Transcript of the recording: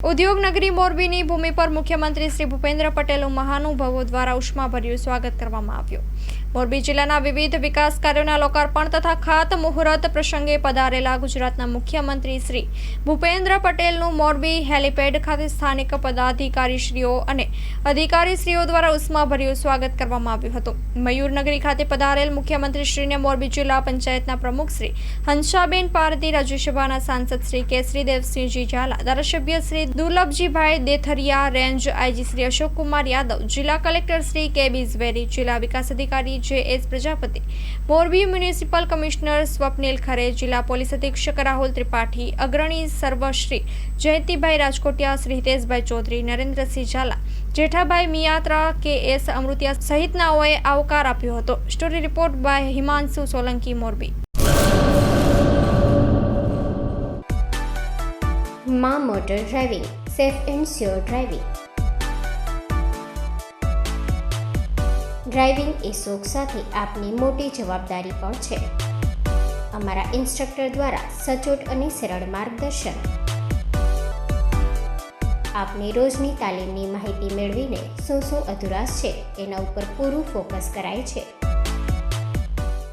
ઉદ્યોગનગરી મોરબીની ભૂમિ પર મુખ્યમંત્રી શ્રી ભૂપેન્દ્ર પટેલનું મહાનુભાવો દ્વારા ઉષ્માભર્યું સ્વાગત કરવામાં આવ્યું। મોરબી જિલ્લાના વિવિધ વિકાસ કાર્યોના લોકાર્પણ તથા ખાતમુહૂર્ત પ્રસંગે પધારેલા ગુજરાતના મુખ્યમંત્રી શ્રી ભૂપેન્દ્ર પટેલનું મોરબી હેલીપેડ ખાતે સ્થાનિક પદાધિકારીશ્રીઓ અને અધિકારીશ્રીઓ દ્વારા ઉષ્માભર્યું સ્વાગત કરવામાં આવ્યું હતું। મયુરનગરી ખાતે પધારેલ મુખ્યમંત્રીશ્રીને મોરબી જિલ્લા પંચાયતના પ્રમુખ શ્રી હંસાબેન પારધી, રાજ્યસભાના સાંસદ શ્રી કેસરીદેવસિંહજી ઝાલા, ધારાસભ્ય શ્રી દુર્લભજીભાઈ દેથરિયા, રેન્જ આઈજી શ્રી અશોકકુમાર યાદવ, જિલ્લા કલેક્ટર શ્રી કે.બી. ઝવેરી, જિલ્લા વિકાસ અધિકારી જે.એસ. પ્રજાપતિ, મોરબી મ્યુનિસિપલ કમિશનર સ્વપ્નિલ ખરે, જિલ્લા પોલીસ અધિક્ષક રાહુલ ત્રિપાઠી, અગ્રણી સર્વશ્રી જયંતિભાઈ રાજકોટિયા, શ્રી હિતેશભાઈ ચૌધરી, નરેન્દ્રસિંહ ઝાલા, જેઠાભાઈ મિયાત્રા, કે.એસ. અમૃતિયા સહિતનાઓએ આવકાર આપ્યો હતો। Story report by Himanshu Solanki, Morbi. માં motor driving, safe and sure driving. Driving એ શોખ સાથે આપની મોટી જવાબદારી પણ છે। અમારા ઇન્સ્ટ્રક્ટર દ્વારા સચોટ અને સરળ માર્ગદર્શન। આપની રોજની તાલીમની માહિતી મેળવીને શું અધુરાશ છે એના ઉપર પૂરું ફોકસ કરાય છે।